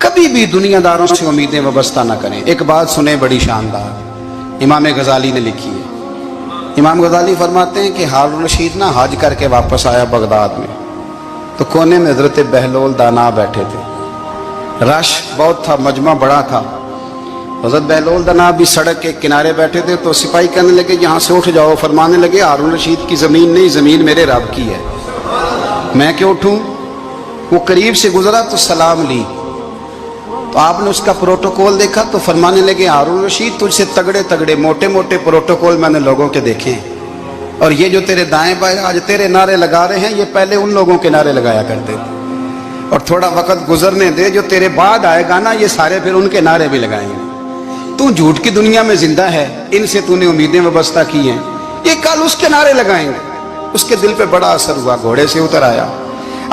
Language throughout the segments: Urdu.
کبھی بھی دنیاداروں سے امیدیں وابستہ نہ کریں۔ ایک بات سنیں بڑی شاندار، امام غزالی نے لکھی ہے۔ امام غزالی فرماتے ہیں کہ ہارون رشید نہ حج کر کے واپس آیا بغداد میں، تو کونے میں حضرت بہلول دانا بیٹھے تھے، رش بہت تھا، مجمع بڑا تھا۔ حضرت بہلول دانا بھی سڑک کے کنارے بیٹھے تھے، تو سپاہی کہنے لگے یہاں سے اٹھ جاؤ، فرمانے لگے ہارون رشید کی زمین نہیں، زمین میرے رب کی ہے، میں کیوں اٹھوں؟ وہ قریب سے گزرا تو سلام لی، تو آپ نے اس کا پروٹوکول دیکھا تو فرمانے لگے ہارون رشید تجھ سے تگڑے تگڑے موٹے موٹے پروٹوکول میں نے لوگوں کے دیکھے ہیں، اور یہ جو تیرے دائیں بائیں آج تیرے نعرے لگا رہے ہیں، یہ پہلے ان لوگوں کے نعرے لگایا کرتے تھے، اور تھوڑا وقت گزرنے دے، جو تیرے بعد آئے گا نا، یہ سارے پھر ان کے نعرے بھی لگائیں گے۔ تو جھوٹ کی دنیا میں زندہ ہے، ان سے تو نے امیدیں وابستہ کی ہیں، یہ کل اس کے نعرے لگائیں گے۔ اس کے دل پہ بڑا اثر ہوا، گھوڑے سے اتر آیا،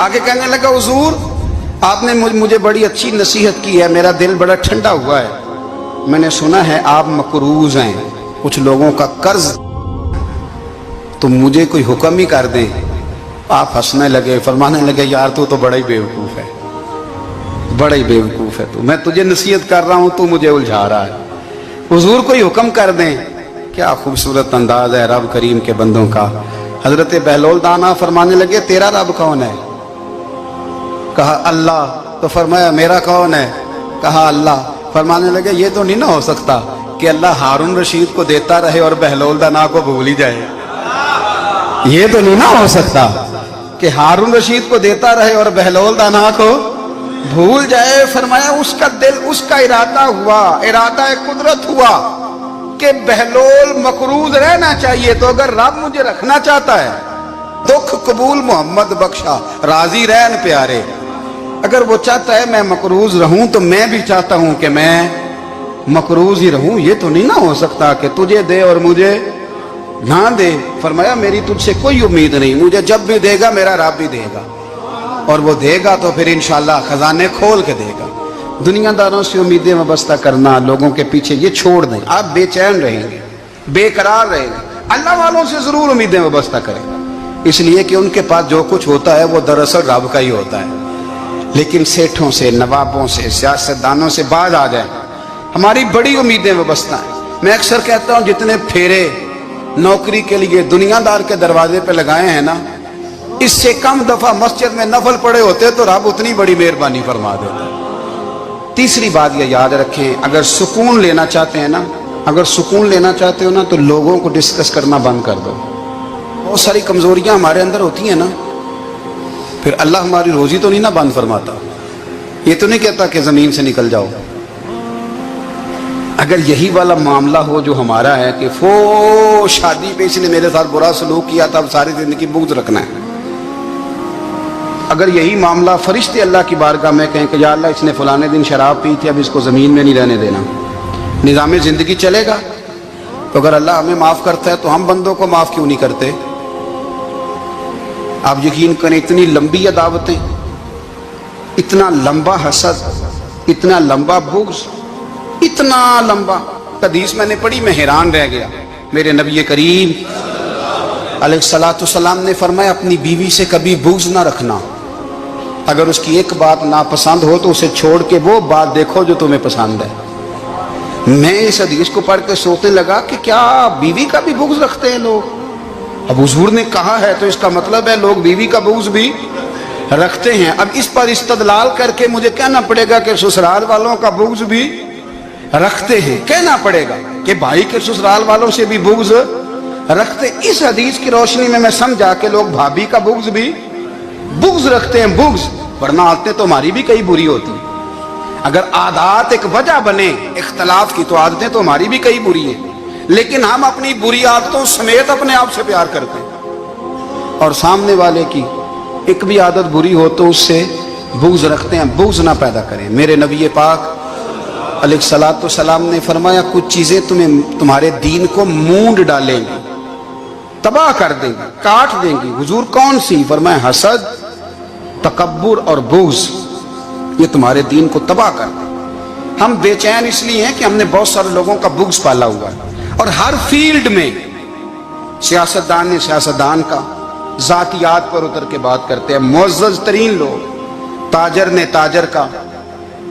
آگے کہنے لگا حضور آپ نے مجھے بڑی اچھی نصیحت کی ہے، میرا دل بڑا ٹھنڈا ہوا ہے، میں نے سنا ہے آپ مقروض ہیں، کچھ لوگوں کا قرض، تو مجھے کوئی حکم ہی کر دیں۔ آپ ہنسنے لگے، فرمانے لگے یار تو بڑا ہی بیوقوف ہے، بڑا ہی بیوقوف ہے تو، میں تجھے نصیحت کر رہا ہوں تو مجھے الجھا رہا ہے، حضور کوئی حکم کر دیں۔ کیا خوبصورت انداز ہے رب کریم کے بندوں کا۔ حضرت بہلول دانا فرمانے لگے تیرا رب کون ہے؟ کہا اللہ، تو فرمایا میرا کون ہے؟ کہا اللہ۔ فرمانے لگے یہ تو نہیں نہ ہو سکتا کہ اللہ ہارون رشید کو دیتا رہے اور بہلول دانا کو بھول ہی جائے، یہ تو نہیں نہ ہو سکتا کہ ہارون رشید کو دیتا رہے اور بہلول دانا کو بھول جائے۔ فرمایا اس کا دل، اس کا ارادہ ہوا، ارادہ قدرت ہوا کہ بہلول مقروض رہنا چاہیے، تو اگر رب مجھے رکھنا چاہتا ہے، دکھ قبول محمد بخشا راضی رہن پیارے، اگر وہ چاہتا ہے میں مقروض رہوں تو میں بھی چاہتا ہوں کہ میں مقروض ہی رہوں، یہ تو نہیں نہ ہو سکتا کہ تجھے دے اور مجھے نہ دے۔ فرمایا میری تجھ سے کوئی امید نہیں، مجھے جب بھی دے گا میرا رب بھی دے گا، اور وہ دے گا تو پھر انشاءاللہ خزانے کھول کے دے گا۔ دنیا داروں سے امیدیں وابستہ کرنا، لوگوں کے پیچھے، یہ چھوڑ دیں، آپ بے چین رہیں گے، بے قرار رہیں گے۔ اللہ والوں سے ضرور امیدیں وابستہ کریں، اس لیے کہ ان کے پاس جو کچھ ہوتا ہے وہ دراصل رب کا ہی ہوتا ہے، لیکن سیٹھوں سے، نوابوں سے، سیاستدانوں سے باز آ جائیں، ہماری بڑی امیدیں وابستہ ہیں۔ میں اکثر کہتا ہوں جتنے پھیرے نوکری کے لیے دنیا دار کے دروازے پہ لگائے ہیں نا، اس سے کم دفعہ مسجد میں نفل پڑے ہوتے تو رب اتنی بڑی مہربانی فرما دیتا۔ تیسری بات یہ یاد رکھیں، اگر سکون لینا چاہتے ہیں نا، اگر سکون لینا چاہتے ہو نا، تو لوگوں کو ڈسکس کرنا بند کر دو۔ بہت ساری کمزوریاں ہمارے اندر ہوتی ہیں نا، پھر اللہ ہماری روزی تو نہیں نہ بند فرماتا، یہ تو نہیں کہتا کہ زمین سے نکل جاؤ۔ اگر یہی والا معاملہ ہو جو ہمارا ہے کہ شادی پہ اس نے میرے ساتھ برا سلوک کیا تھا، اب ساری زندگی بغض رکھنا ہے، اگر یہی معاملہ فرشتے اللہ کی بارگاہ میں کہیں کہ یا اللہ اس نے فلانے دن شراب پی تھی، اب اس کو زمین میں نہیں رہنے دینا، نظام زندگی چلے گا؟ تو اگر اللہ ہمیں معاف کرتا ہے تو ہم بندوں کو معاف کیوں نہیں کرتے؟ آپ یقین کریں، اتنی لمبی عداوتیں، اتنا لمبا حسد، اتنا لمبا بغض، اتنا لمبا۔ حدیث میں نے پڑھی، میں حیران رہ گیا، میرے نبی کریم علیہ الصلوۃ والسلام نے فرمایا اپنی بیوی سے کبھی بغض نہ رکھنا، اگر اس کی ایک بات ناپسند ہو تو اسے چھوڑ کے وہ بات دیکھو جو تمہیں پسند ہے۔ میں اس حدیث کو پڑھ کے سوچنے لگا کہ کیا بیوی کا بھی بغض رکھتے ہیں لوگ؟ اب حضور نے کہا ہے تو اس کا مطلب ہے لوگ بیوی کا بغض بھی رکھتے ہیں۔ اب اس پر استدلال کر کے مجھے کہنا پڑے گا کہ سسرال والوں کا بغض بھی رکھتے ہیں، کہنا پڑے گا کہ بھائی کے سسرال والوں سے بھی بغض رکھتے۔ اس حدیث کی روشنی میں سمجھا کہ لوگ بھابھی کا بغض بھی بغض رکھتے ہیں، بغض، ورنہ عادتیں تو ہماری بھی کئی بری ہوتی ہیں۔ اگر عادات ایک وجہ بنے اختلاف کی تو عادتیں تو ہماری بھی کئی بری ہیں، لیکن ہم اپنی بری عادتوں سمیت اپنے آپ سے پیار کرتے ہیں، اور سامنے والے کی ایک بھی عادت بری ہو تو اس سے بغض رکھتے ہیں۔ بغض نہ پیدا کریں۔ میرے نبی پاک علیہ الصلوۃ والسلام نے فرمایا کچھ چیزیں تمہارے دین کو مونڈ ڈالیں گی، تباہ کر دیں گی، کاٹ دیں گی۔ حضور کون سی؟ فرمایا حسد، تکبر اور بغض، یہ تمہارے دین کو تباہ کر دیں۔ ہم بے چین اس لیے ہیں کہ ہم نے بہت سارے لوگوں کا بغض پالا ہوا ہے، اور ہر فیلڈ میں سیاستدان نے سیاستدان کا، ذاتیات پر اتر کے بات کرتے ہیں، معزز ترین لوگ، تاجر نے تاجر کا،